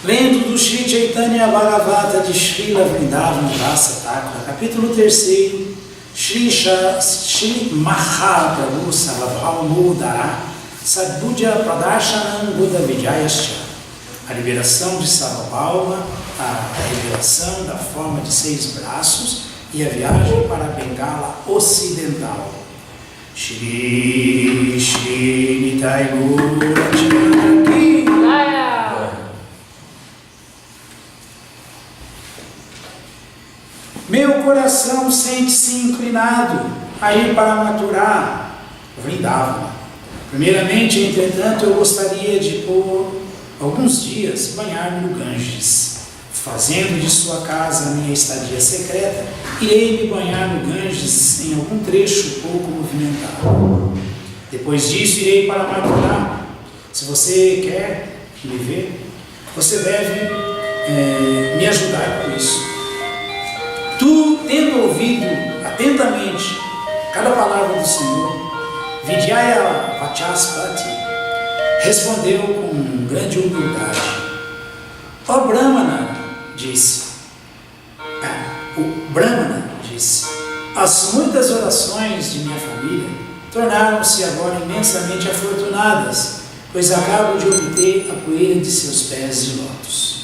Lendo do Sri Chaitanya Bhagavata de Srila Vrindavan Rasa Thakura, capítulo 3, Shri Mahaprabhu Sarvabhaumudara Sadbhuja Pradarsanam Buddha Vijayascha. A liberação de Sarvabhauma, a revelação da forma de 6 braços e a viagem para a Bengala Ocidental. Shri Shri Nitai Gaura Meu coração sente-se inclinado a ir para Mathura, Vrindavana. Primeiramente, entretanto, eu gostaria de por alguns dias banhar-me no Ganges. Fazendo de sua casa a minha estadia secreta, irei me banhar no Ganges em algum trecho pouco movimentado. Depois disso, irei para Mathura. Se você quer me ver, você deve me ajudar com isso. Tu, tendo ouvido atentamente cada palavra do Senhor, Vidyaya Vachaspati respondeu com grande humildade. Ó Brahmana, disse, as muitas orações de minha família tornaram-se agora imensamente afortunadas, pois acabo de obter a poeira de seus pés de lótus.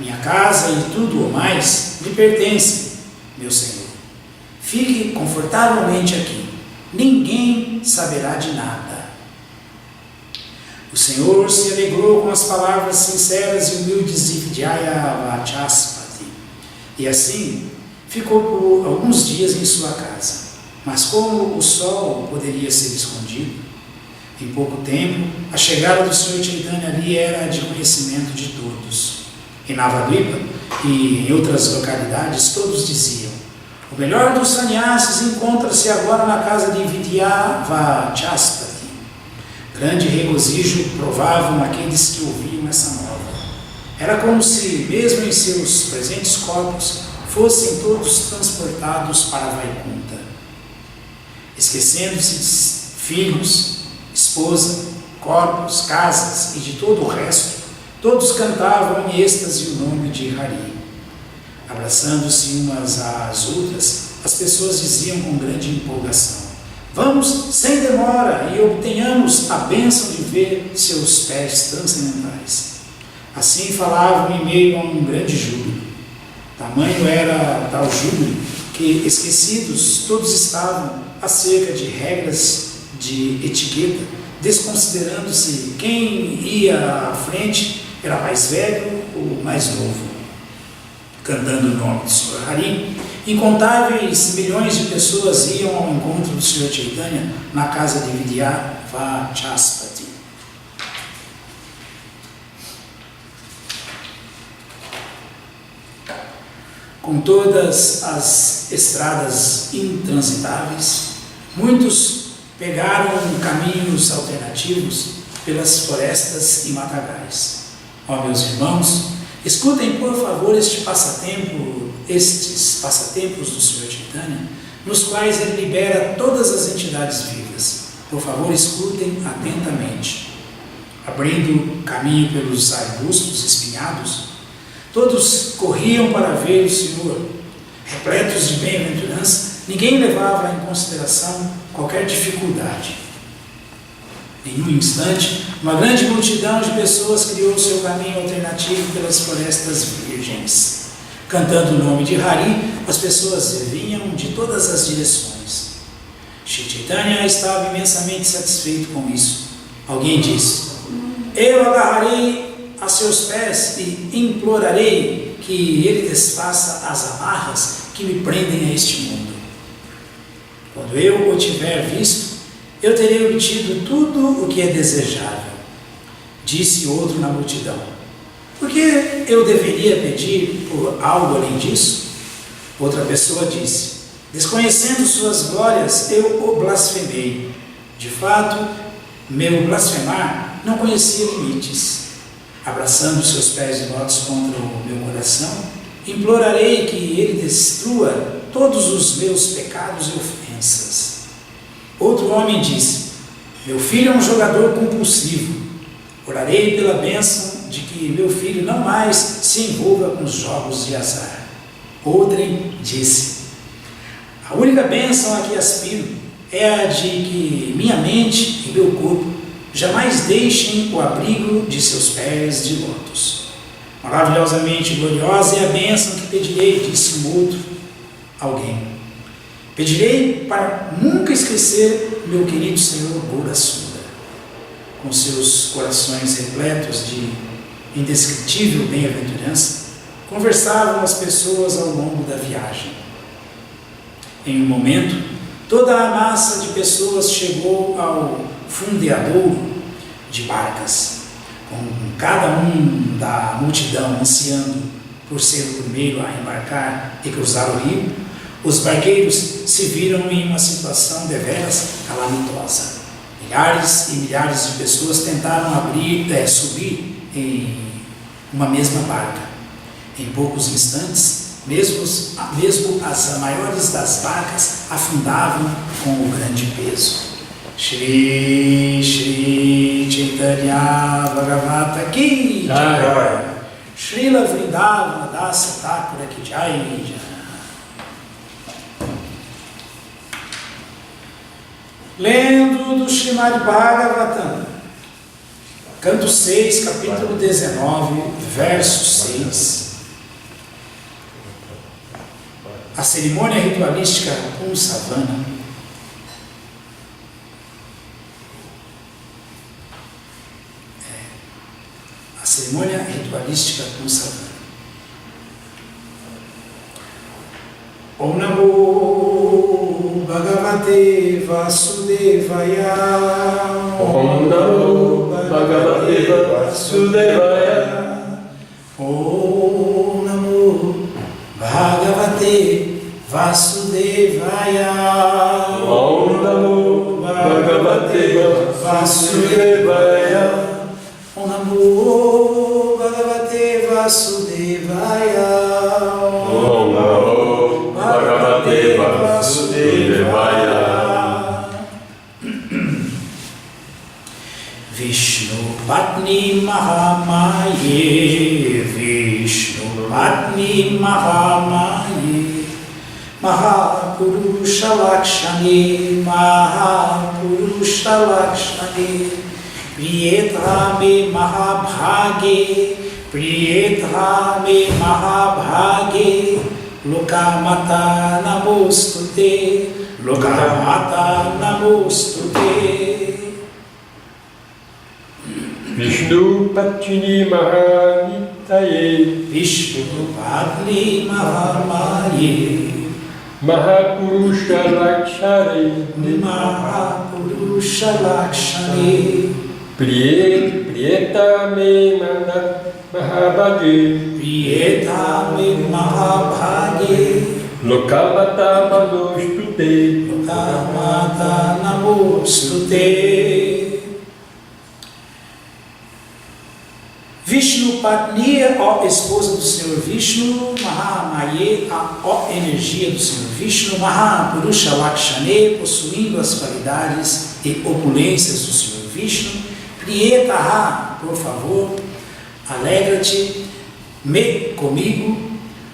Minha casa e tudo o mais me pertencem, meu Senhor. Fique confortavelmente aqui. Ninguém saberá de nada. O Senhor se alegrou com as palavras sinceras e humildes de Vidyaya Vachaspati. E assim, ficou por alguns dias em sua casa. Mas como o sol poderia ser escondido, em pouco tempo, a chegada do Senhor Chaitanya ali era de conhecimento de todos. Em Navadvipa e em outras localidades, todos diziam: o melhor dos sannyasis encontra-se agora na casa de Vidyaya Vachaspati. Grande regozijo provavam aqueles que ouviam essa nova. Era como se, mesmo em seus presentes corpos, fossem todos transportados para Vaikunta. Esquecendo-se de filhos, esposa, corpos, casas e de todo o resto, todos cantavam em êxtase o nome de Hari. Abraçando-se umas às outras, as pessoas diziam com grande empolgação: vamos sem demora e obtenhamos a bênção de ver seus pés transcendentais. Assim falavam em meio a um grande júbilo. Tamanho era tal júbilo que, esquecidos, todos estavam acerca de regras de etiqueta, desconsiderando-se quem ia à frente era mais velho ou mais novo. Cantando o nome do Senhor Hari, incontáveis milhões de pessoas iam ao encontro do Senhor Chaitanya na casa de Vidyaya Vachaspati. Com todas as estradas intransitáveis, muitos pegaram caminhos alternativos pelas florestas e matagais. Ó meus irmãos, escutem por favor estes passatempos do Senhor Chaitanya, nos quais ele libera todas as entidades vivas. Por favor, escutem atentamente. Abrindo caminho pelos arbustos espinhados, todos corriam para ver o Senhor. Repletos de bem-aventurança, ninguém levava em consideração qualquer dificuldade. Em um instante, uma grande multidão de pessoas criou seu caminho alternativo pelas florestas virgens. Cantando o nome de Hari, as pessoas vinham de todas as direções. Shri Chaitanya estava imensamente satisfeito com isso. Alguém disse: eu agarrarei a seus pés e implorarei que ele desfaça as amarras que me prendem a este mundo. Quando eu o tiver visto, eu terei obtido tudo o que é desejável. Disse outro na multidão: por que eu deveria pedir por algo além disso? Outra pessoa disse: desconhecendo suas glórias, eu o blasfemei. De fato, meu blasfemar não conhecia limites. Abraçando seus pés de lótus contra o meu coração, implorarei que ele destrua todos os meus pecados e ofensas. Outro homem disse: meu filho é um jogador compulsivo. Orarei pela bênção de que que meu filho não mais se envolva com os jogos de azar. Outrem disse: a única bênção a que aspiro é a de que minha mente e meu corpo jamais deixem o abrigo de seus pés de lótus. Maravilhosamente gloriosa é a bênção que pedirei, disse um outro alguém. Pedirei para nunca esquecer meu querido Senhor Gaurasundara. Com seus corações repletos de indescritível bem-aventurança, conversavam as pessoas ao longo da viagem. Em um momento, toda a massa de pessoas chegou ao fundeadouro de barcas, com cada um da multidão ansiando por ser o primeiro a embarcar e cruzar o rio. Os barqueiros se viram em uma situação deveras calamitosa. Milhares e milhares de pessoas tentaram subir em uma mesma barca. Em poucos instantes, mesmo as maiores das barcas afundavam com o grande peso. Shri Shri Chaitanya Bhagavata Ki Jai, Srila Vrindavana Dasa Thakura Ki Jai. Lendo do Srimad Bhagavatam, canto 6, capítulo 19, verso 6. A cerimônia ritualística Punsavana. A cerimônia ritualística Punsavana. Om Namo Bhagavate Vasudevaya. Om Namo Bhagavate Vasudevaya. Om Namo Bhagavate Vasudevaya. Om Namo Bhagavate Vasudevaya. Om Namo Bhagavate Vasudevaya. Om Namo Bhagavate Vasudevaya. Vishnu Patni Mahamaye, Vishnu Patni Mahamaye, Mahapurusha Lakshmi, Mahapurusha Lakshmi, Priyetame Mahabhage, Priyetame Mahabhage, Lokamata Namostute, Lokamata Namostute. Vishnu Patini Mahanitaye, Vishnu Patni Mahamaye, Mahapurusha Lakshari, Mahapurusha Lakshmi, Priyetame Mahabhage, Priyetame Mahabhage, Lokamata Manostute, Lokamata Namostute. Vishnu Patni, ó esposa do Senhor Vishnu, Mahamaye, a ó energia do Senhor Vishnu, Mahapurusha Lakshane, possuindo as qualidades e opulências do Senhor Vishnu, Priyetaha, por favor, alegra-te, me comigo,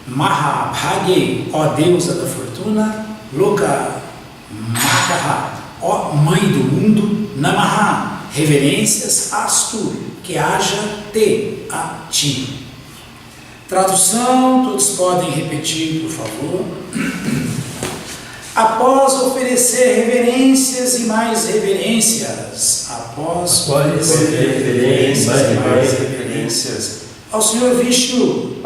Mahabhage, ó deusa da fortuna, Loka Mataha, ó mãe do mundo, Namaha, reverências às tu, que haja te a ti. Tradução, todos podem repetir, por favor. Após oferecer reverências e mais reverências, após oferecer reverências e mais reverências ao Senhor Vishnu,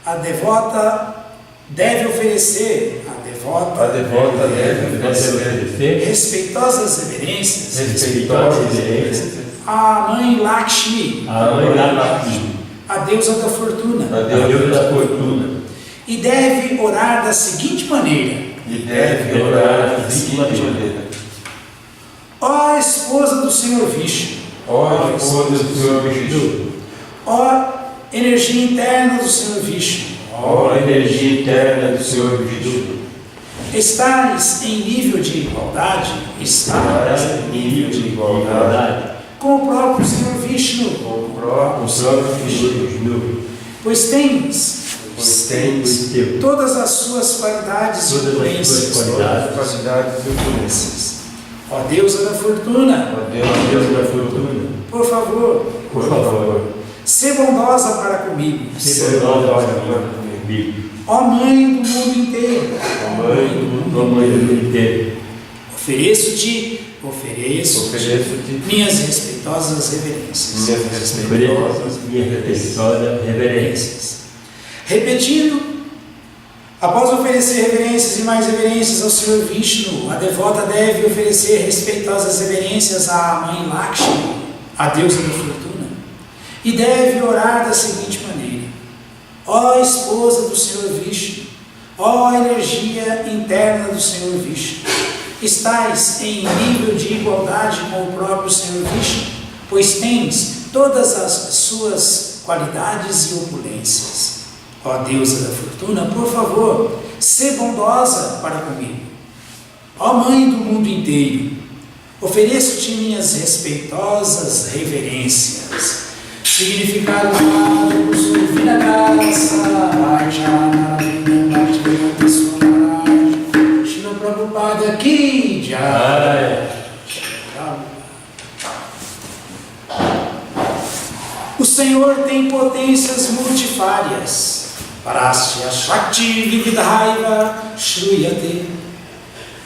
a devota deve oferecer, respeitosas reverências à mãe Lakshmi, a deusa da fortuna, e deve orar da seguinte maneira: ó esposa do Senhor Vishnu, ó energia interna do Senhor Vishnu, estás em nível de igualdade, com o próprio Senhor Vishnu, pois tens todas as suas qualidades e opulências. Ó deusa da fortuna, por favor, sê bondosa para comigo. Ó Mãe do mundo inteiro, ofereço-te minhas respeitosas reverências. Repetindo, após oferecer reverências e mais reverências ao Senhor Vishnu, a devota deve oferecer respeitosas reverências à Mãe Lakshmi, a deusa da fortuna, e deve orar da seguinte maneira: ó esposa do Senhor Vishnu, ó energia interna do Senhor Vishnu, estás em nível de igualdade com o próprio Senhor Vishnu, pois tens todas as suas qualidades e opulências. Ó deusa da fortuna, por favor, sê bondosa para comigo. Ó Mãe do mundo inteiro, ofereço-te minhas respeitosas reverências. Significado do Vinagrasa, Shila Prabhupada Ki Jai. O Senhor tem potências multifárias. Parasya Shakti Vividhaiva Shruyate.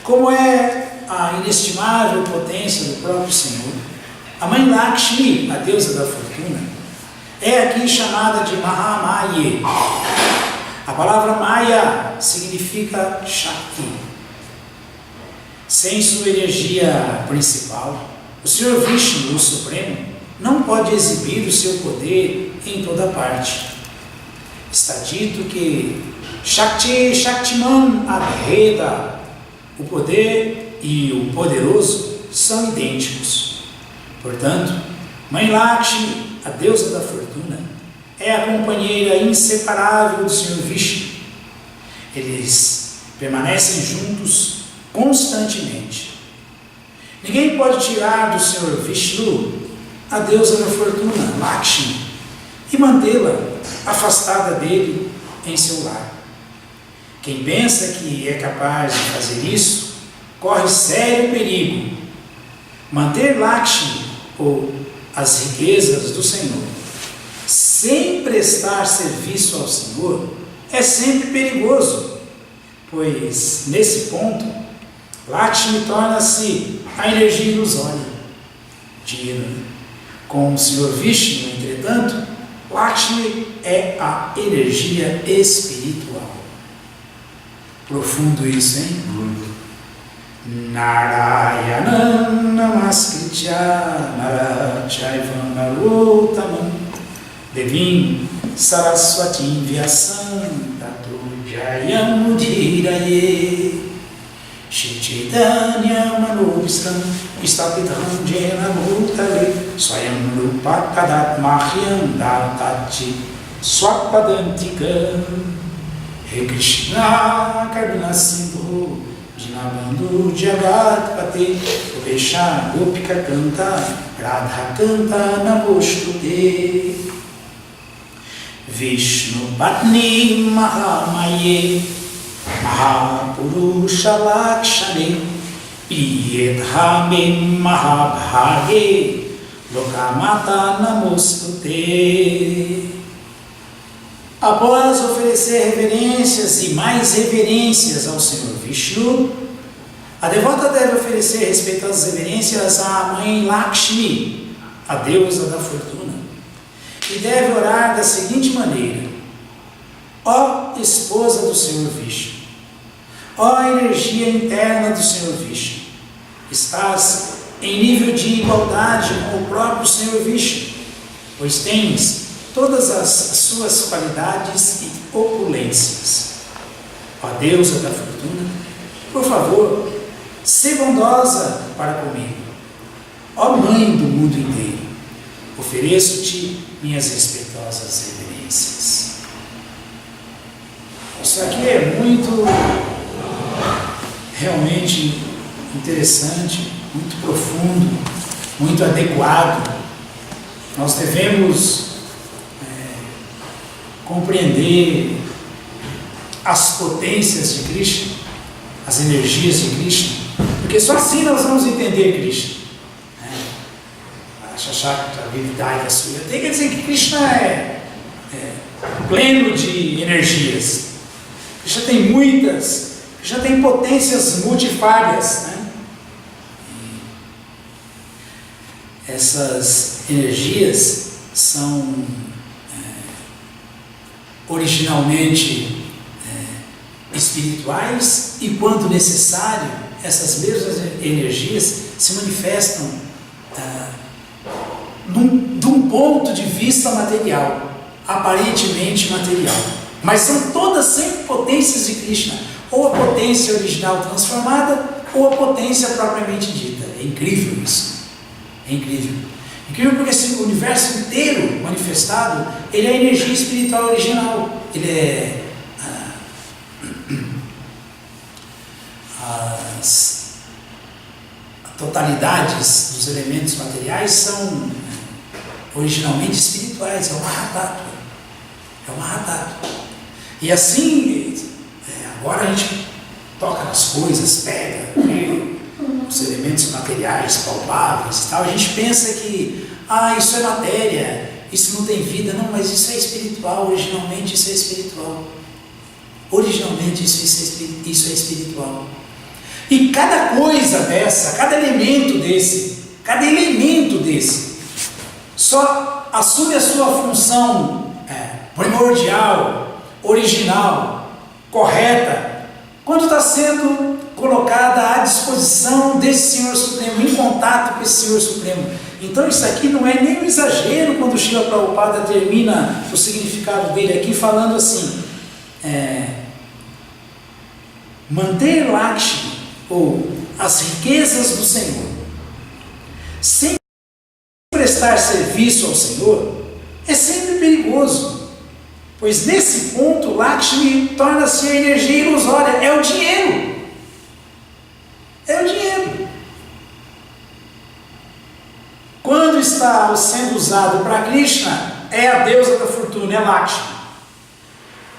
Como é a inestimável potência do próprio Senhor, a Mãe Lakshmi, a deusa da fortuna, é aqui chamada de Mahamaya. A palavra Maya significa Shakti. Sem sua energia principal, o Senhor Vishnu, o Supremo, não pode exibir o seu poder em toda parte. Está dito que Shakti Shaktiman Abheda, o poder e o poderoso são idênticos. Portanto, Mãe Lakshmi, a deusa da fortuna, é a companheira inseparável do Senhor Vishnu. Eles permanecem juntos constantemente. Ninguém pode tirar do Senhor Vishnu a deusa da fortuna, Lakshmi, e mantê-la afastada dele em seu lar. Quem pensa que é capaz de fazer isso, corre sério perigo. Manter Lakshmi, ou as riquezas do Senhor, sem prestar serviço ao Senhor, é sempre perigoso, pois, nesse ponto, Lakshmi torna-se a energia ilusória. Dinheiro. Com o Senhor Vishnu, entretanto, Lakshmi é a energia espiritual. Profundo isso, hein? Muito. Narayanam namaskritya narachaiva narottamam devim saraswatim vyasam tato jayam udhiraye Shri Chaitanya manobhistam istapitam jena bhutale swayam rupa kadatmahyam datachi swapadantikam. He Krishna Karuna Sindhu Dinabandhu Jagat Pate Upesha Gopika Canta Radha Canta Namostute. Vishnu Patni Mahamaye Mahapurusha Lakshane Priyedhame Mahabhage Lokamata Namostute. Após oferecer reverências e mais reverências ao Senhor Vishnu, a devota deve oferecer respeitosas reverências à Mãe Lakshmi, a deusa da fortuna, e deve orar da seguinte maneira: ó esposa do Senhor Vishnu, ó energia interna do Senhor Vishnu, estás em nível de igualdade com o próprio Senhor Vishnu, pois tens todas as suas qualidades e opulências. Ó deusa da fortuna, por favor, sê bondosa para comigo. Ó Mãe do mundo inteiro, ofereço-te minhas respeitosas reverências. Isso aqui é muito, realmente interessante, muito profundo, muito adequado. Nós devemos compreender as potências de Krishna, as energias de Krishna, porque só assim nós vamos entender Krishna. A Shashakta, a habilidade da sua. Tem que dizer que Krishna é pleno de energias. Krishna tem muitas, Krishna tem potências multifárias, né? E essas energias são originalmente espirituais, e quando necessário, essas mesmas energias se manifestam de um ponto de vista material, aparentemente material, mas são todas sempre potências de Krishna, ou a potência original transformada, ou a potência propriamente dita. É incrível isso, é incrível. Incrível porque esse universo inteiro manifestado, ele é a energia espiritual original, ele é as totalidades dos elementos materiais são originalmente espirituais, é uma Mahatattva. É uma Mahatattva. E assim, agora a gente toca nas coisas, pega os elementos materiais palpáveis e tal, a gente pensa que isso é matéria, isso não tem vida. Não, mas isso é espiritual, originalmente isso é espiritual. Originalmente isso é espiritual. E cada coisa dessa, cada elemento desse, só assume a sua função primordial, original, correta, quando está sendo colocada à disposição desse Senhor Supremo, em contato com esse Senhor Supremo. Então isso aqui não é nem um exagero quando o Srila Prabhupada termina o significado dele aqui falando assim, manter Lakshmi, ou as riquezas do Senhor, sem prestar serviço ao Senhor, é sempre perigoso, pois nesse ponto Lakshmi torna-se a energia ilusória, é o dinheiro. É o dinheiro. Quando está sendo usado para Krishna, é a deusa da fortuna, é Lakshmi.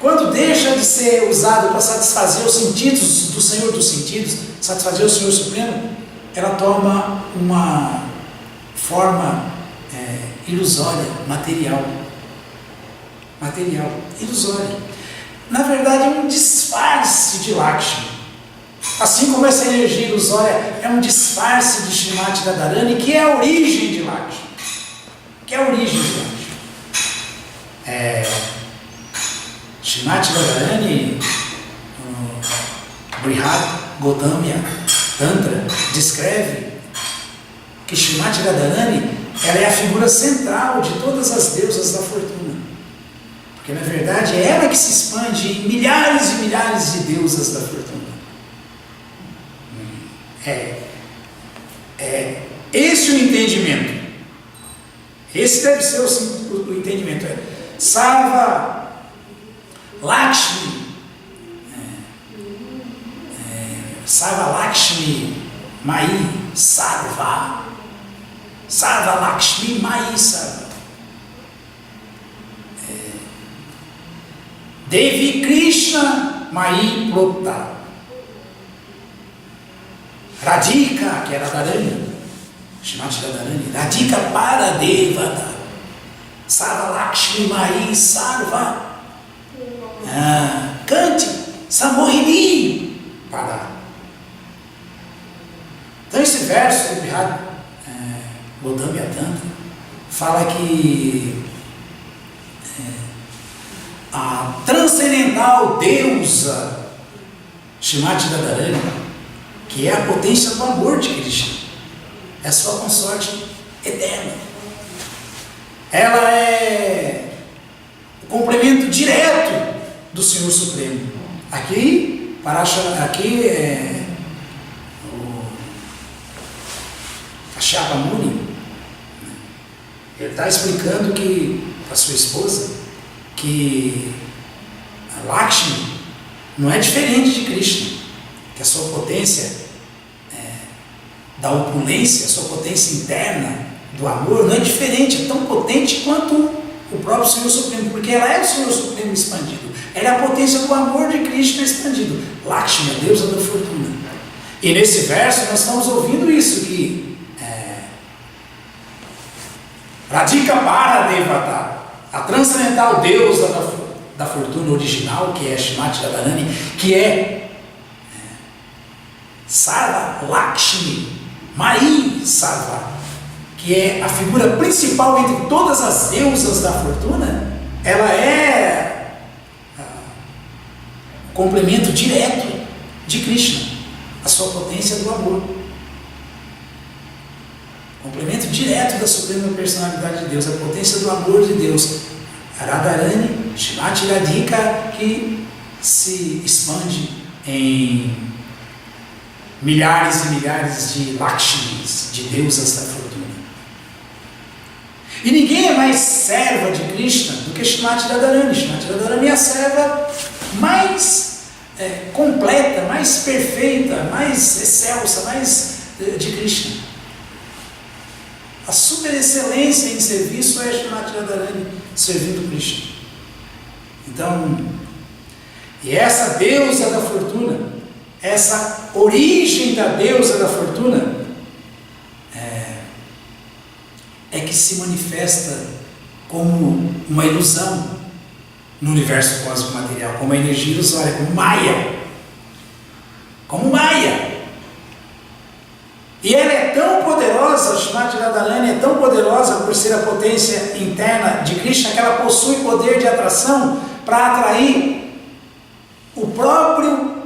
Quando deixa de ser usado para satisfazer os sentidos do Senhor dos sentidos, satisfazer o Senhor Supremo, ela toma uma forma ilusória, material, ilusória. Na verdade é um disfarce de Lakshmi. Assim como essa energia ilusória é um disfarce de Srimati Radharani, que é a origem de Lakshmi. Srimati Radharani, Brihad Godamya Tantra, descreve que Srimati Radharani, ela é a figura central de todas as deusas da fortuna. Porque na verdade é ela que se expande em milhares e milhares de deusas da fortuna. Esse é o entendimento. Esse deve ser o entendimento. Sarva Lakshmi, Sarva Lakshmi Mai Sarva, Sarva Lakshmi Mai Sarva, Devi Krishna Mai Prota, Radhika, que é Radharani, Srimati Radharani, Radhika para Devata, Sarva Lakshmi Mai Sarva, Cante Samohini para. Então esse verso do Brihad Godamya Tantra fala que a transcendental deusa Srimati Radharani, que é a potência do amor de Krishna, é a sua consorte eterna. Ela é o complemento direto do Senhor Supremo. Aqui é o Kashyapa Muni. Ele está explicando que para sua esposa que a Lakshmi não é diferente de Krishna, que a sua potência da opulência, a sua potência interna do amor, não é diferente, é tão potente quanto o próprio Senhor Supremo, porque ela é o Senhor Supremo expandido. Ela é a potência do amor de Krishna expandido. Lakshmi, a deusa da fortuna. E nesse verso nós estamos ouvindo isso, que Radhika Paradevata, a transcendental deusa da fortuna original, que é Shrimati Radharani, que é Sarva Lakshmi, Mai Sarva, que é a figura principal entre todas as deusas da fortuna. Ela é o complemento direto de Krishna, a sua potência do amor. Complemento direto da suprema personalidade de Deus, a potência do amor de Deus. Radharani, Shrimati Radhika, que se expande em milhares e milhares de Lakshmis, de deusas da fortuna. E ninguém é mais serva de Krishna do que Shrimati Radharani. Shrimati Radharani é a serva mais completa, mais perfeita, mais excelsa, mais de Krishna. A super excelência em serviço é Shrimati Radharani servindo Krishna. Então, e essa deusa da fortuna, essa origem da deusa da fortuna, é que se manifesta como uma ilusão no universo cósmico material, como uma energia ilusória, como Maya. Como Maya. E ela é tão poderosa, Shrimati Radharani é tão poderosa por ser a potência interna de Krishna, que ela possui poder de atração para atrair o próprio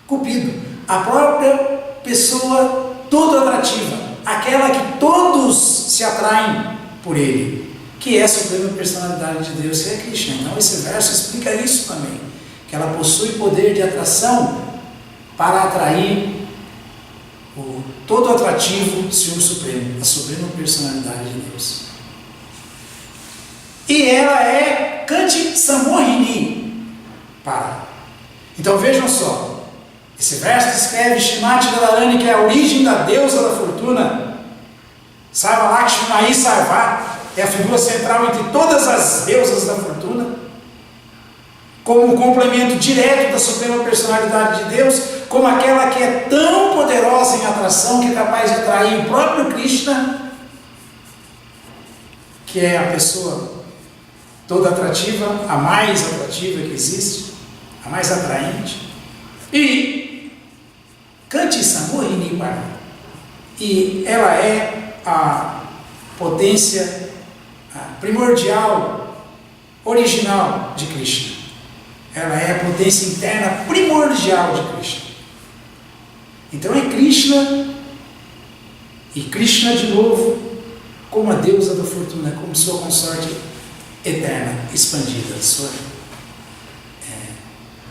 Cupido, a própria pessoa toda atrativa, aquela que todos se atraem por ele, que é a suprema personalidade de Deus, que é Krishna. Então esse verso explica isso também, que ela possui poder de atração para atrair o todo atrativo Senhor Supremo, a suprema personalidade de Deus. E ela é Kanti Samohini. Então vejam só, esse verso descreve Shrimati Radharani, que é a origem da deusa da fortuna. Sarva Lakshmi Mai Sarva é a figura central entre todas as deusas da fortuna, como um complemento direto da suprema personalidade de Deus, como aquela que é tão poderosa em atração que é capaz de atrair o próprio Krishna, que é a pessoa toda atrativa, a mais atrativa que existe, a mais atraente. E Kanti Samohini Para. E ela é a potência primordial, original de Krishna. Ela é a potência interna primordial de Krishna. Então é Krishna, e Krishna de novo, como a deusa da fortuna, como sua consorte eterna, expandida, sua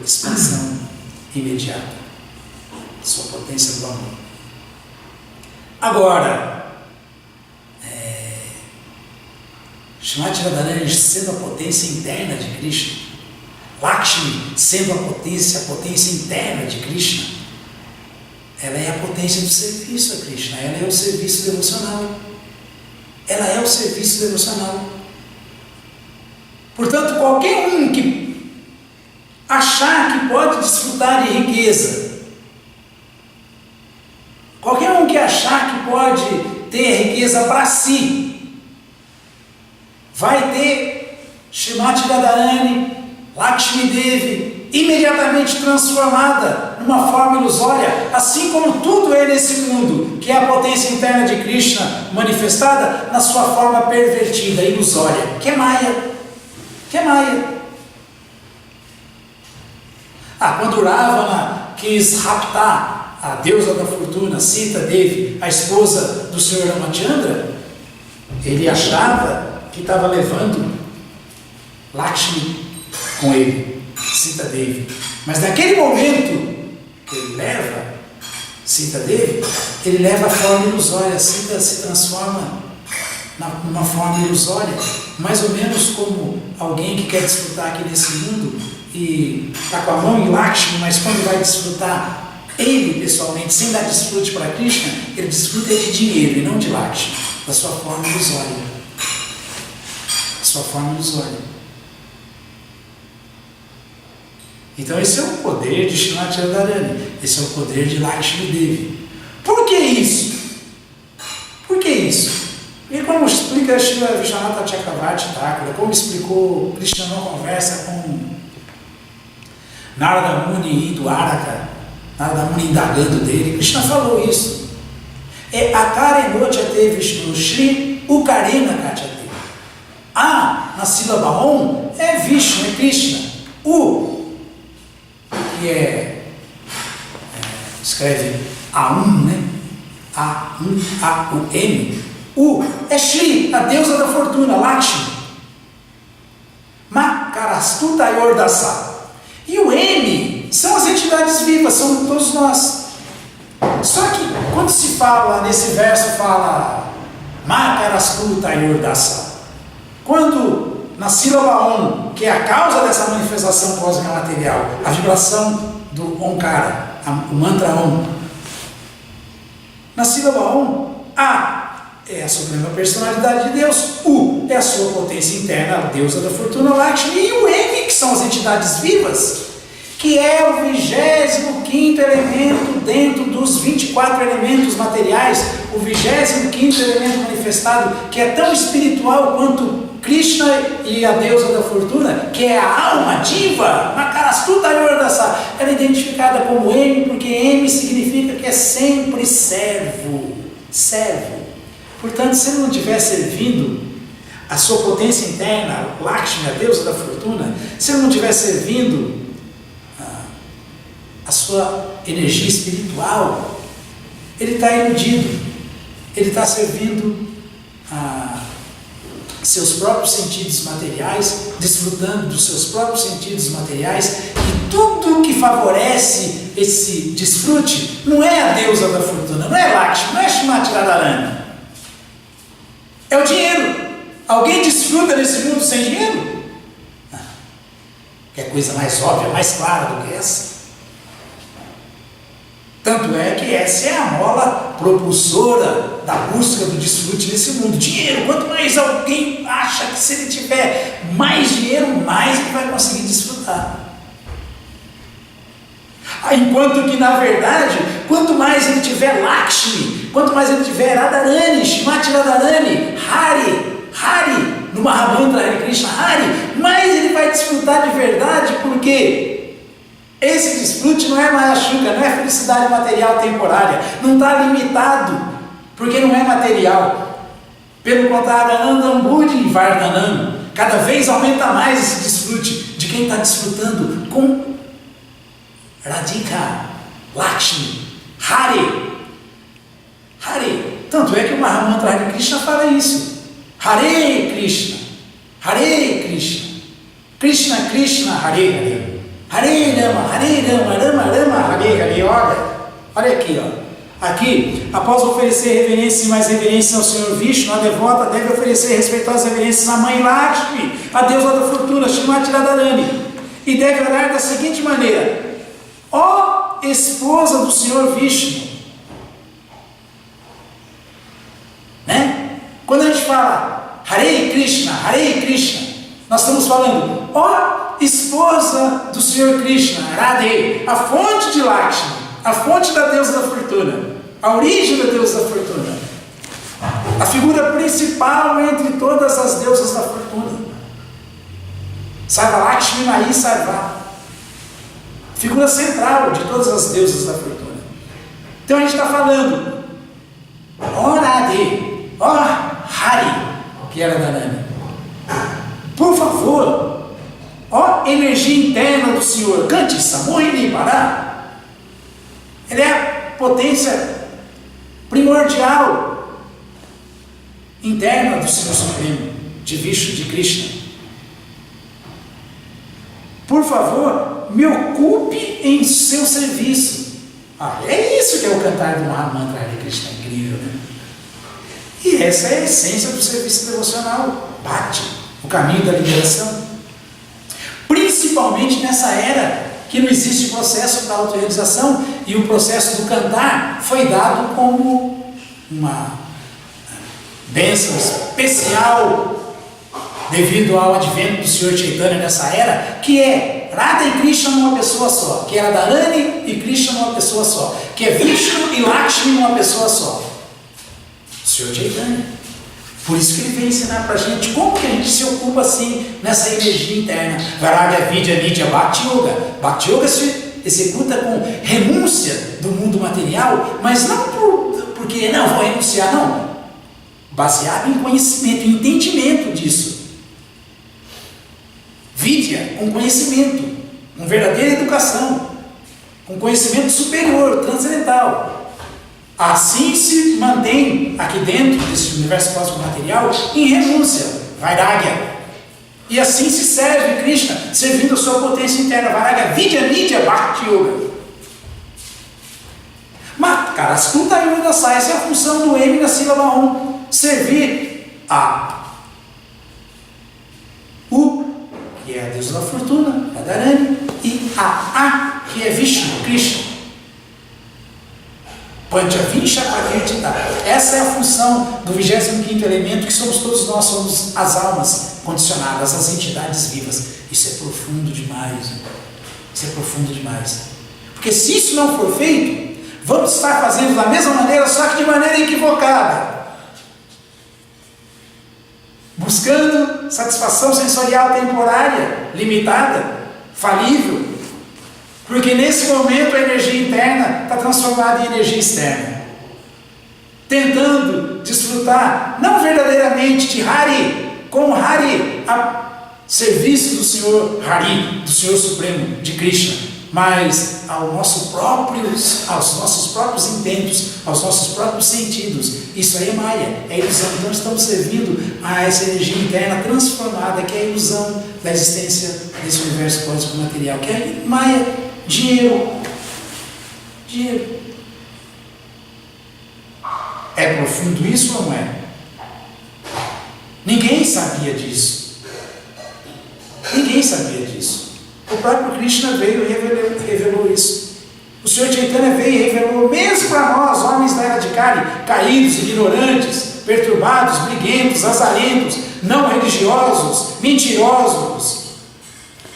expansão imediata, sua potência do amor. Agora, Shrimati Radharani sendo a potência interna de Krishna, Lakshmi sendo a potência interna de Krishna, ela é a potência do serviço a Krishna, ela é o serviço devocional. Ela é o serviço devocional. Portanto, qualquer um que achar que pode desfrutar de riqueza, qualquer um que achar que pode ter riqueza para si, vai ter Shrimati Radharani, Lakshmi Devi, imediatamente transformada numa forma ilusória, assim como tudo é nesse mundo, que é a potência interna de Krishna manifestada na sua forma pervertida, ilusória, que é Maya. Quando Ravana quis raptar a deusa da fortuna, Sita Devi, a esposa do Senhor Ramachandra, ele achava que estava levando Lakshmi com ele, Sita Devi. Mas naquele momento que ele leva Sita Devi, ele leva a forma ilusória. Sita se transforma numa forma ilusória, mais ou menos como alguém que quer desfrutar aqui nesse mundo e está com a mão em Lakshmi, mas quando vai desfrutar ele pessoalmente, sem dar desfrute para Krishna, ele desfruta de dinheiro e não de Lakshmi, da sua forma ilusória. Da sua forma ilusória. Então esse é o poder de Srimati Radharani, esse é o poder de Lakshmi Devi. Por que isso? Por que isso? E como explica Srila Vishwanatha Chakravarti Thakura, como explicou Krishna numa conversa com Narada Muni e Dwaraka, Narada Muni indagando dele, Krishna falou isso. É Akarenochate Vishnu Shri Ukarena Kachate. Na sílaba Om é Vishnu, é Krishna. Que escreve A1, né? A-U-M. É Shri, a deusa da fortuna, Lakshmi. Makarastuta Yordasa. E o M são as entidades vivas, são todos nós. Só que quando se fala, nesse verso fala Makarastuta Yordasa, quando na sílaba Om, que é a causa dessa manifestação cósmica material, a vibração do Omkara, o mantra Om, na sílaba Om, A é a suprema personalidade de Deus, U é a sua potência interna, a deusa da fortuna Lakshmi, e o M, que são as entidades vivas, que é o 25º elemento dentro dos 24 elementos materiais, o 25º elemento manifestado, que é tão espiritual quanto Krishna e a deusa da fortuna, que é a alma diva, Makarastuta Yordasa. Ela é identificada como M, porque M significa que é sempre servo. Portanto, se ele não estiver servindo a sua potência interna, Lakshmi, a deusa da fortuna, se ele não estiver servindo a sua energia espiritual, ele está iludido, ele está servindo seus próprios sentidos materiais, desfrutando dos seus próprios sentidos materiais, e tudo que favorece esse desfrute não é a deusa da fortuna, não é Lakshmi, não é Srimati Radharani, é o dinheiro. Alguém desfruta nesse mundo sem dinheiro? Quer coisa mais óbvia, mais clara do que essa? Tanto é que essa é a mola propulsora da busca do desfrute nesse mundo. Dinheiro. Quanto mais alguém acha que se ele tiver mais dinheiro, mais ele vai conseguir desfrutar. Enquanto que, na verdade, quanto mais ele tiver Lakshmi, quanto mais ele tiver Radharani, Srimati Radharani, Hari, no Mahamantra Hare Krishna, Hari, mais ele vai desfrutar de verdade, porque esse desfrute não é Mahashuka, não é felicidade material temporária, não está limitado, porque não é material. Pelo contrário, Anandambudhi Vardhanam, cada vez aumenta mais esse desfrute de quem está desfrutando com Radhika, Lakshmi, Hari. Tanto é que o Mahamantra Hare Krishna fala isso. Hare Krishna, Krishna Krishna, Hare Rama, Rama Rama, Hare. Olha aqui, ó. Aqui, após oferecer reverência e mais reverência ao Senhor Vishnu, a devota deve oferecer respeitosas reverências à mãe Lakshmi, a deusa da fortuna, Srimati Radharani, e deve orar da seguinte maneira: ó esposa do Senhor Vishnu, né? Quando a gente fala Hare Krishna, nós estamos falando, ó esposa do Senhor Krishna, Radhe, a fonte de Lakshmi, a fonte da deusa da fortuna, a origem da deusa da fortuna, a figura principal entre todas as deusas da fortuna. Sarva Lakshmi Mahi Sarva, figura central de todas as deusas da fortuna. Então a gente está falando, ó Radhe, ó Hari, que era Radharani, por favor, ó energia interna do Senhor, cante Samohini Pará. Ele é a potência primordial interna do Senhor Supremo, de Vishnu, de Krishna. Por favor, me ocupe em seu serviço. É isso que é o cantar do Mahamantra Hare Krishna, incrível, né? E essa é a essência do serviço devocional, Bhakti, o caminho da liberação. Principalmente nessa era que não existe processo para autorrealização, e o processo do cantar foi dado como uma bênção especial devido ao advento do Senhor Chaitanya nessa era, que é Radha e Krishna numa pessoa só, que é Radharani e Krishna numa pessoa só, que é Vishnu e Lakshmi numa pessoa só. O Senhor Chaitanya. Por isso que ele vem ensinar para a gente como que a gente se ocupa assim nessa energia interna. Vairagya Vidya Nidya Bhakti Yoga. Bhakti Yoga se executa com renúncia do mundo material, mas não porque não vou renunciar, não. Baseado em conhecimento, em entendimento disso. Vidya, com conhecimento, com verdadeira educação, com conhecimento superior, transcendental. Assim se mantém aqui dentro desse universo cósmico material em renúncia, Vairagya. E assim se serve Krishna, servindo a sua potência interna, Vairagya Vidya Nidya Bhakti Yoga. Mas, cara, escuta aí o Dasai, essa é a função do M na sílaba 1, servir a U, que é a deusa da fortuna, Radharani, e a que é Vishnu, Krishna. Panchavinsha Prakirtita. Essa é a função do 25º elemento, que somos todos nós, somos as almas condicionadas, as entidades vivas. Isso é profundo demais. Isso é profundo demais. Porque se isso não for feito, vamos estar fazendo da mesma maneira, só que de maneira equivocada. Buscando satisfação sensorial temporária, limitada, falível. Porque nesse momento a energia interna está transformada em energia externa. Tentando desfrutar, não verdadeiramente de Hari, com Hari a serviço do Senhor Hari, do Senhor Supremo, de Krishna, mas aos nossos próprios intentos, aos nossos próprios sentidos. Isso aí é Maya, é ilusão. Então estamos servindo a essa energia interna transformada, que é a ilusão da existência desse universo cósmico material, que é Maya. Dinheiro. É profundo isso ou não é? Ninguém sabia disso. Ninguém sabia disso. O próprio Krishna veio e revelou isso. O Senhor Chaitanya veio e revelou, mesmo para nós, homens da era de Kali, caídos, ignorantes, perturbados, briguentos, azarentos, não religiosos, mentirosos.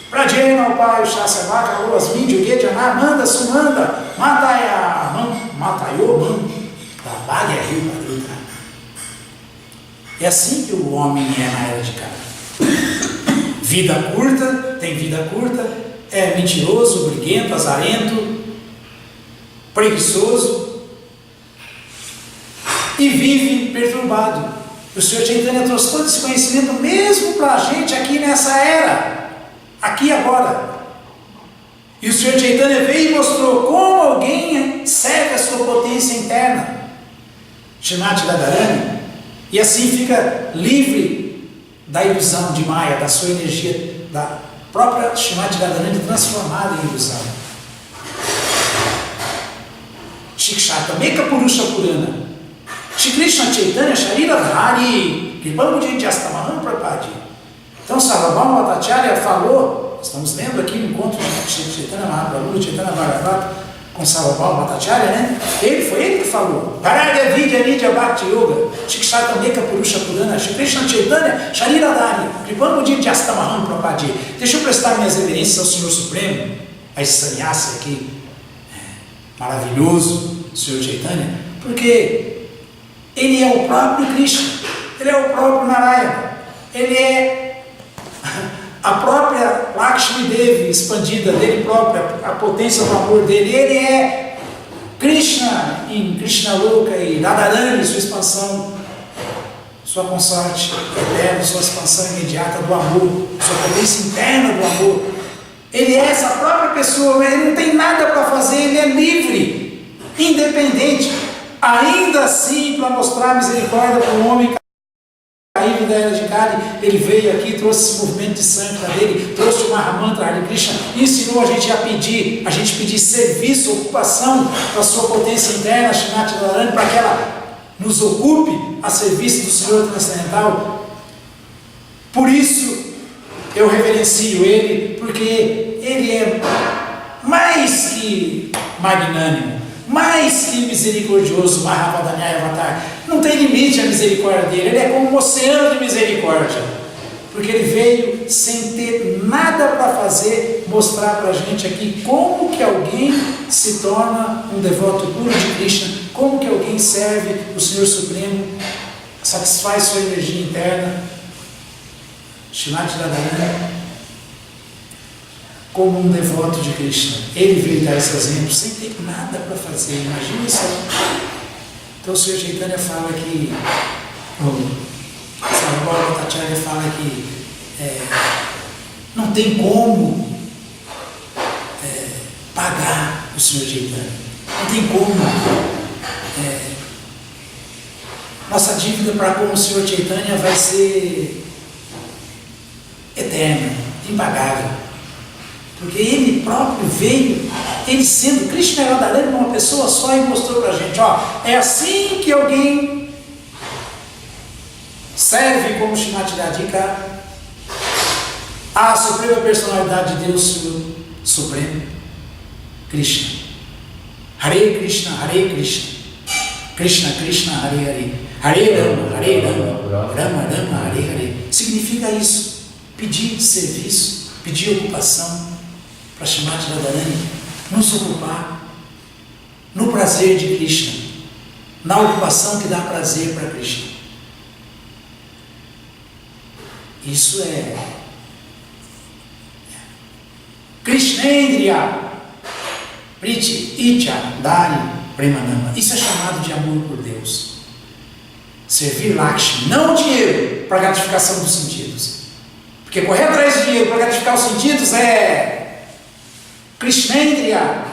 Prajena, o pai, o Shasavaka, o Asmin, o Gedjana, Manda, Sumanda, Mataya, Matayo, Man, Tabagya, Rio, Padrita. É assim que o homem é na era de Kali. Vida curta, tem vida curta, é mentiroso, briguento, azarento, preguiçoso e vive perturbado. O Senhor Chaitanya trouxe todo esse conhecimento mesmo para a gente aqui nessa era. Aqui agora. E o Senhor Chaitanya veio e mostrou como alguém serve a sua potência interna, Srimati Radharani, e assim fica livre da ilusão de Maya, da sua energia, da própria Srimati Radharani transformada em ilusão. Shikshatameka Purusha Purana, Shri Krishna Chaitanya Sharira Dhari, Kripamudi Jastamaham Prapadi. Então, Sarvabhauma Bhattacharya falou, estamos lendo aqui o encontro de Chaitanya Mahaprabhu, Chaitanya Bhagavata, com Sarvabhauma Bhattacharya, né? Foi ele que falou. Vairagya Vidya Nidya Bhakti Yoga, Shikshatameka Purusha Purana, Shri Krishna Chaitanya Sharira Dhari, Kripamudi Jastamaham Prapadi. Deixa eu prestar minhas reverências ao Senhor Supremo, a esse sannyasi aqui, maravilhoso, o Senhor Chaitanya, porque ele é o próprio Krishna, ele é o próprio Narayana, ele é a própria Lakshmi Devi expandida dele própria, a potência do amor dele. Ele é Krishna em Krishna Loka e Radharani, sua expansão, sua consorte eterna, sua expansão imediata do amor, sua potência interna do amor. Ele é essa própria pessoa, ele não tem nada para fazer, ele é livre, independente, ainda assim para mostrar misericórdia para o homem caído da era de Kali. Ele veio aqui, trouxe esse movimento de sankta dele, trouxe o Mahamantra Hare Krishna, ensinou a gente pedir serviço, ocupação da sua potência interna, Srimati Radharani, para que ela nos ocupe a serviço do Senhor transcendental. Por isso eu reverencio ele, porque ele é mais que magnânimo, mais que misericordioso, Mahavadanyaya Avatar. Não tem limite a misericórdia dele, ele é como um oceano de misericórdia, porque ele veio sem ter nada para fazer, mostrar para a gente aqui como que alguém se torna um devoto puro de Krishna, como que alguém serve o Senhor Supremo, satisfaz sua energia interna, Srimati Radharani, como um devoto de Krishna. Ele veio dar esse exemplo sem ter nada para fazer, imagina isso. Então o Sr. Chaitanya fala que, Sarvabhauma Bhattacharya fala que não tem como pagar o Sr. Chaitanya, não tem como. Nossa dívida para com o Sr. Chaitanya vai ser eterna, impagável, porque ele próprio veio, ele sendo Krishna Radharani, uma pessoa só, e mostrou para a gente, é assim que alguém serve como Srimati Radhika a suprema personalidade de Deus Supremo, Krishna. Hare Krishna, Hare Krishna, Krishna Krishna, Hare Hare, Hare Rama, Hare Rama, Rama Rama, Hare Hare. Significa isso, pedir serviço, pedir ocupação para Srimati Radharani, nos ocupar no prazer de Krishna, na ocupação que dá prazer para Krishna. Isso é Krishnendriya Priti Icha Dari Premanama. Isso é chamado de amor por Deus. Servir Lakshmi, não o dinheiro para gratificação dos sentidos, porque correr atrás de dinheiro para gratificar os sentidos é Krishnendriya,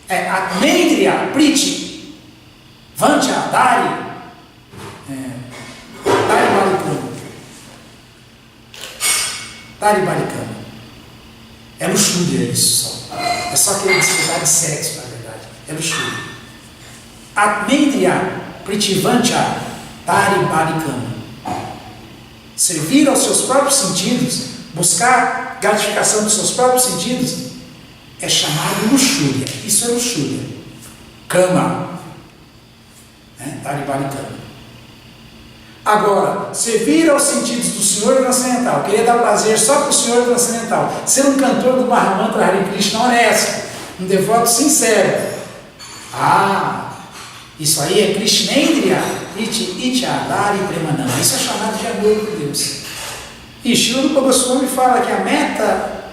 Atmendriya Priti Vancha Dari Dari Balikama. Dari Balikama é luxúria, isso só. É só querer desfrutar de sexo, na verdade. É luxúria. Atmendriya Pritivancha Dari Balikama. Servir aos seus próprios sentidos, buscar gratificação dos seus próprios sentidos, é chamado luxúria. Isso é luxúria. Kama. Dari Balikama. Agora, servir aos sentidos do Senhor transcendental, querer dar prazer só para o Senhor transcendental, ser um cantor do Mahamantra Hare Krishna honesto, um devoto sincero. Isso aí é Krishnendriya Priti Icha Dari Premanama. Isso é chamado de amor por Deus. E Srila Rupa Goswami fala que a meta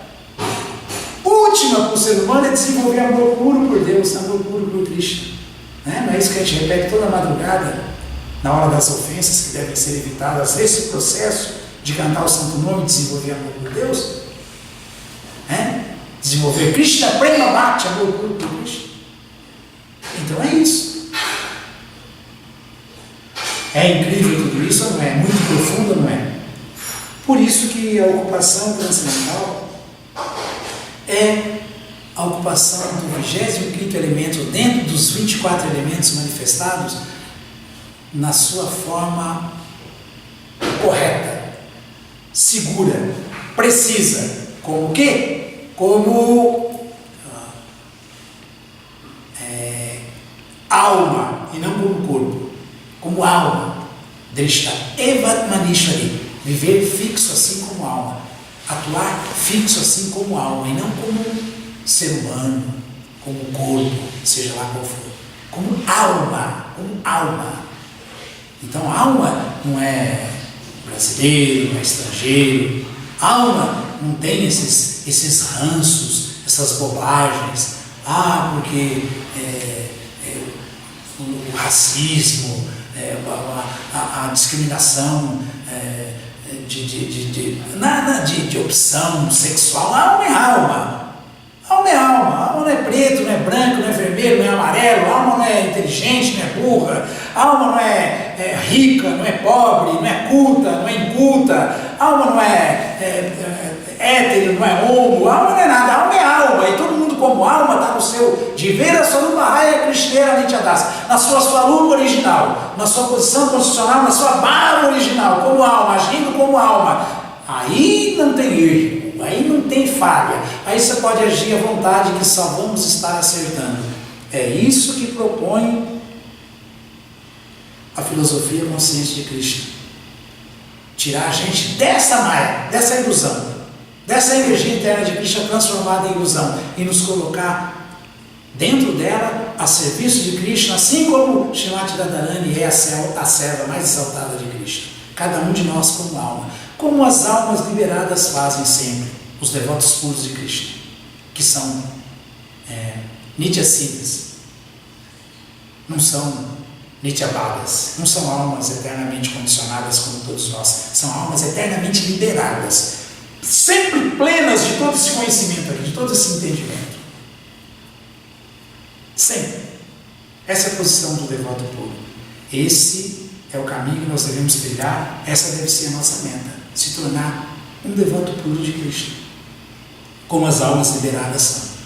última para o ser humano é desenvolver amor puro por Deus, amor puro por Krishna. Não é isso que a gente repete toda madrugada, na hora das ofensas que devem ser evitadas, esse processo de cantar o santo nome e desenvolver amor por Deus, desenvolver Krishna Prema Bhakti, amor puro por Krishna. Então é isso. É incrível tudo isso, não é? Muito profundo, não é? Por isso que a ocupação transcendental é a ocupação do 25º elemento dentro dos 24 elementos manifestados na sua forma correta, segura, precisa. Como o quê? Como alma e não como corpo. Como alma. Drishta Evatmanishvari. Viver fixo assim como alma. Atuar fixo assim como alma e não como ser humano, como corpo, seja lá qual for. Como alma. Como alma. Então, alma não é brasileiro, não é estrangeiro. Alma não tem esses ranços, essas bobagens. Porque o racismo, a discriminação, nada de opção sexual. Alma é alma. Alma é alma. Alma não é preto, não é branco, não é vermelho, não é amarelo. Alma não é inteligente, não é burra. Alma não é rica, não é pobre, não é culta, não é inculta. Alma não é hétero, não é homo. Alma não é nada. Alma é alma. E todo mundo como alma está no seu Jivera Swarupa Raya Krishnera Nityadasa, na sua Swarupa original, na sua posição constitucional, na sua barra original, como alma, agindo como alma. Aí não tem erro. erro, aí não tem falha, aí você pode agir à vontade que só vamos estar acertando. É isso que propõe a filosofia consciente de Krishna. Tirar a gente dessa maia, dessa ilusão, dessa energia interna de Krishna transformada em ilusão e nos colocar dentro dela a serviço de Krishna, assim como Srimati Radharani é a serva mais exaltada de Krishna. Cada um de nós como alma, como as almas liberadas fazem sempre, os devotos puros de Krishna, que são Nityasiddhas, não são Nityabadas, não são almas eternamente condicionadas como todos nós, são almas eternamente liberadas, sempre plenas de todo esse conhecimento aqui, de todo esse entendimento. Sempre. Essa é a posição do devoto puro. Esse é o caminho que nós devemos trilhar, essa deve ser a nossa meta, se tornar um devoto puro de Krishna, como as almas liberadas são.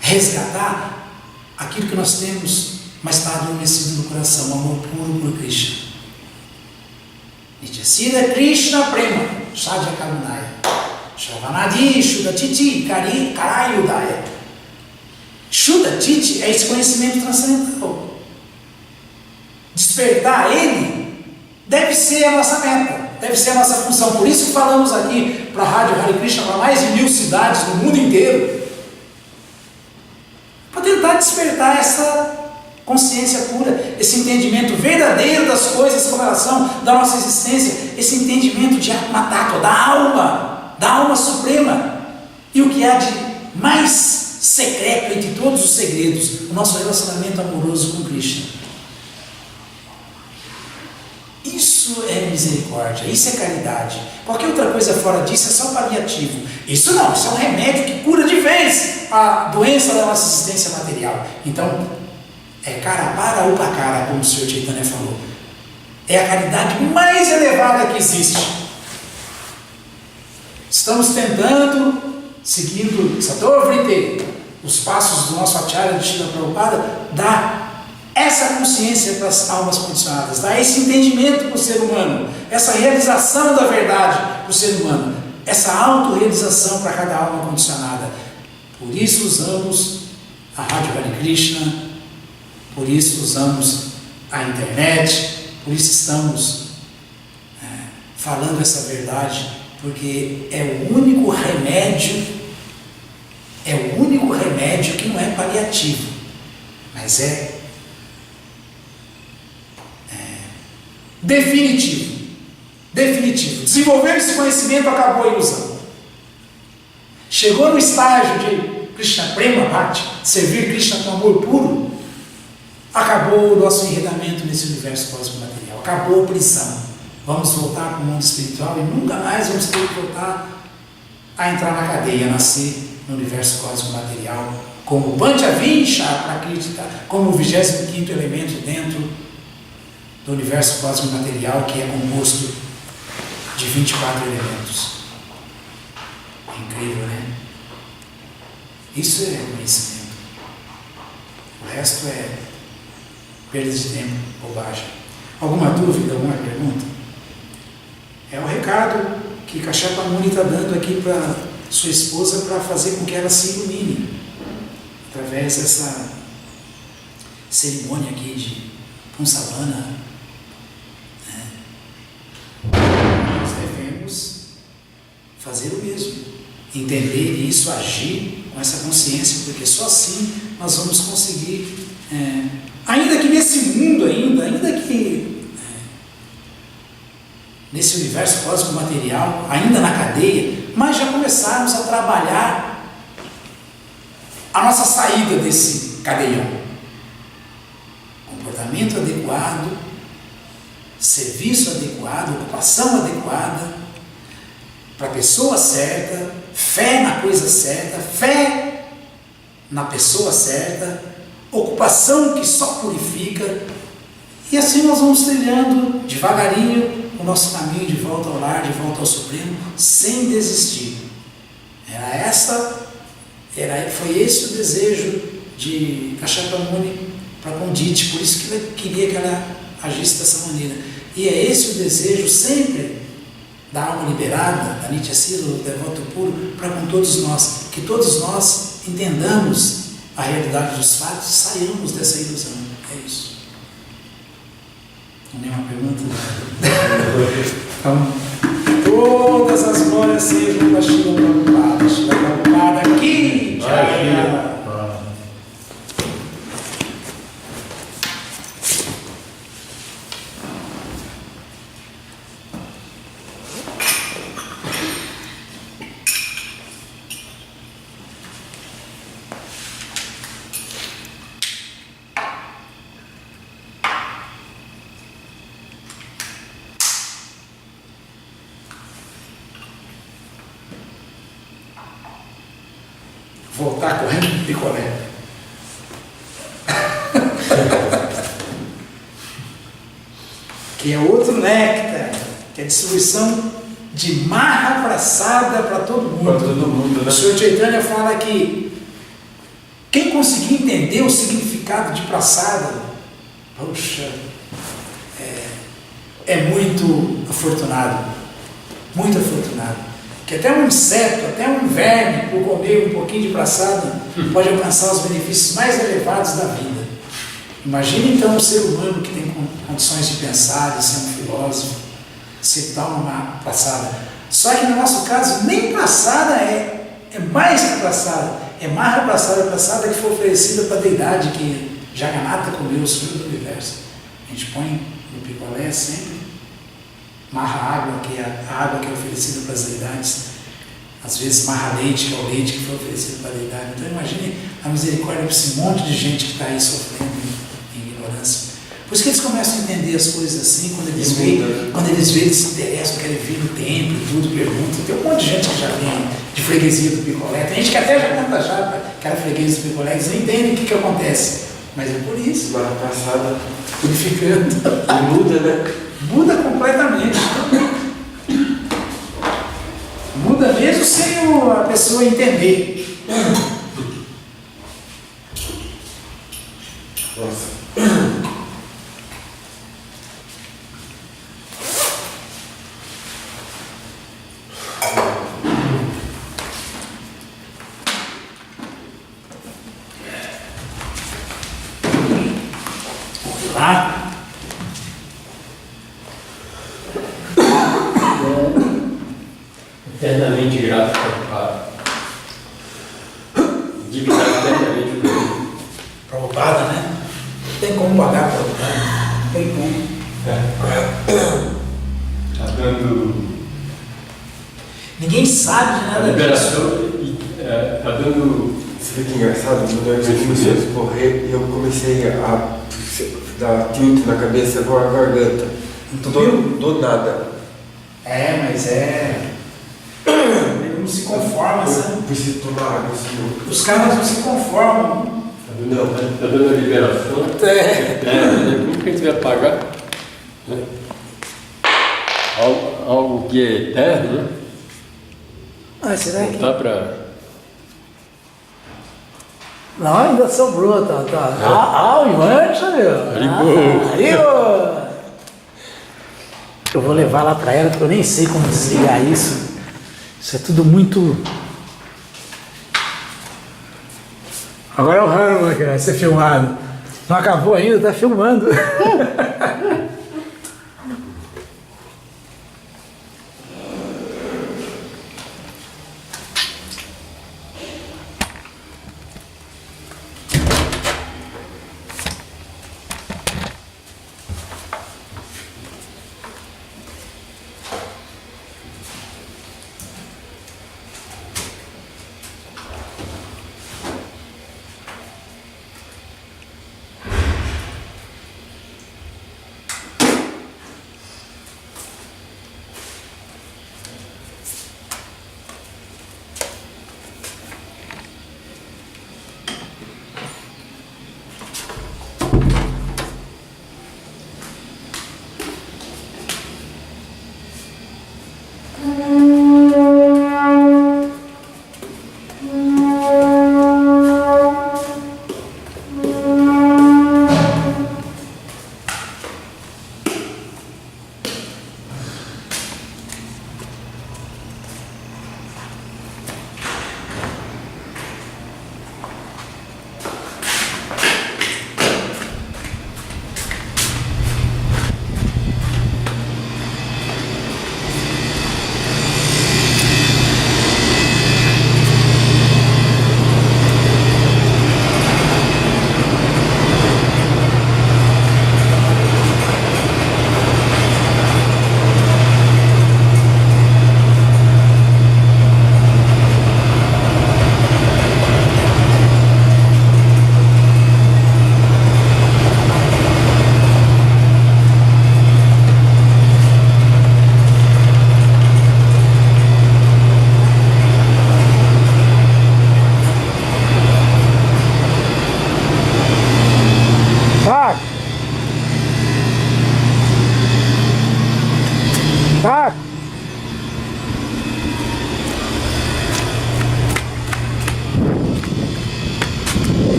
Resgatar aquilo que nós temos, mas está adormecido no coração, o amor puro por Krishna. Nityasiddha Krishna Prema, Shadya Karunaya, Shravanadi Shuddha Titi Karayudaya. Shuddha Titi é esse conhecimento transcendental. Despertar ele deve ser a nossa meta, deve ser a nossa função. Por isso que falamos aqui para a Rádio Hare Krishna, para mais de 1000 cidades no mundo inteiro, para tentar despertar essa consciência pura, esse entendimento verdadeiro das coisas como elas são, da nossa existência, esse entendimento de Atma Tattva, da alma suprema, e o que há de mais secreto entre todos os segredos, o nosso relacionamento amoroso com Krishna. Isso é misericórdia, isso é caridade. Qualquer outra coisa fora disso é só paliativo. Isso não, isso é um remédio que cura de vez a doença da nossa existência material. Então, é cara para ou para cara, como o Sr. Chaitanya falou. É a caridade mais elevada que existe. Estamos tentando, seguindo Satovritte, os passos do nosso Acharya de Srila Prabhupada, dar essa consciência para as almas condicionadas, dar esse entendimento para o ser humano, essa realização da verdade para o ser humano, essa autorrealização para cada alma condicionada. Por isso usamos a Rádio Hare Krishna, por isso usamos a internet, por isso estamos falando essa verdade, porque é o único remédio que não é paliativo, mas é definitivo. Desenvolver esse conhecimento, acabou a ilusão. Chegou no estágio de Krishna Prema Bhakti, servir Krishna com amor puro, acabou o nosso enredamento nesse universo cósmico material, acabou a prisão. Vamos voltar para o mundo espiritual e nunca mais vamos ter que voltar a entrar na cadeia, a nascer no universo cósmico material, como Panchavinsha Prakriti, como o 25º elemento dentro do universo cósmico material, que é composto de 24 elementos. Incrível, né? Isso é conhecimento. O resto é perda de tempo, bobagem. Alguma dúvida, alguma pergunta? É o recado que Kashyapa Muni está dando aqui para sua esposa, para fazer com que ela se ilumine através dessa cerimônia aqui de Punsavana. Nós devemos fazer o mesmo, entender isso, agir com essa consciência, porque só assim nós vamos conseguir, ainda que nesse mundo ainda que nesse universo cósmico material, ainda na cadeia, mas já começarmos a trabalhar a nossa saída desse cadeião. Comportamento adequado, serviço adequado, ocupação adequada, para a pessoa certa, fé na coisa certa, fé na pessoa certa, ocupação que só purifica, e assim nós vamos trilhando devagarinho o nosso caminho de volta ao lar, de volta ao Supremo, sem desistir. Foi esse o desejo de Kashyapa Muni para Pandit, por isso que ele queria que ela agisse dessa maneira. E é esse o desejo sempre da alma liberada, da Nitya Sila, do devoto puro, para com todos nós, que todos nós entendamos a realidade dos fatos e saiamos dessa ilusão. É isso. Não tem uma pergunta? Então, todas as glórias sejam da Shila Prabhupada. Shila Prabhupada aqui! Jaya! Voltar correndo com picolé. Que é outro néctar, que é a distribuição de Mahaprasada para todo mundo. Para todo mundo, né? O Sr. Chaitanya fala que quem conseguir entender o significado de prasada, poxa, é muito afortunado. Muito afortunado. Que até um inseto, até um verme, por comer um pouquinho de prasada, pode alcançar os benefícios mais elevados da vida. Imagine então um ser humano que tem condições de pensar, de ser um filósofo, se toma uma prasada. Só que no nosso caso, nem prasada é mais que prasada, é Mahaprasada, prasada que foi oferecida para a deidade que Jagannatha comeu, o Senhor do Universo. A gente põe no picolé sempre Maha-água, que é a água que é oferecida para as deidades, às vezes Maha-leite, que é o leite que foi oferecido para a deidade. Então imagine a misericórdia para esse monte de gente que está aí sofrendo em ignorância. Por isso que eles começam a entender as coisas assim, quando eles veem, eles se interessam, querem vir no templo e tudo, perguntam. Tem um monte de gente que já vem de freguesia do picolé, tem gente que até já canta já, que era freguesia do picolé, eles não entendem o que acontece. Mas é por isso. Semana passada. Purificando. E muda, né? Muda completamente. Muda mesmo sem a pessoa entender. Nossa. Lá. Eternamente grato para divindade eternamente grato. Prabhupada, né? Não tem como pagar Prabhupada. Não tem como. Está dando Ninguém sabe de a nada disso. liberação e está dando. Sabe que engraçado? Quando eu comecei a correr, eu comecei a dar tilt na cabeça com a garganta. Do nada. É, mas ele não se conforma, sabe? Eu preciso tomar água, senhor. Os caras não se conformam. Está dando a liberação. Como que a gente vai pagar? Né? Algo que é eterno, né? Ah, será que... Voltar para. Não, ainda sobrou, tá. O mancha, meu. Eu vou levar lá pra ela, porque eu nem sei como desligar isso. Isso é tudo muito... Agora é o Hanuman que vai ser filmado. Não acabou ainda, tá filmando.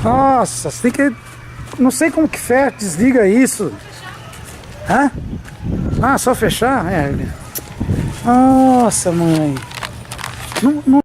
Nossa, você tem que... Não sei como que fecha, desliga isso. Hã? Ah, só fechar? É. Nossa, mãe. Não...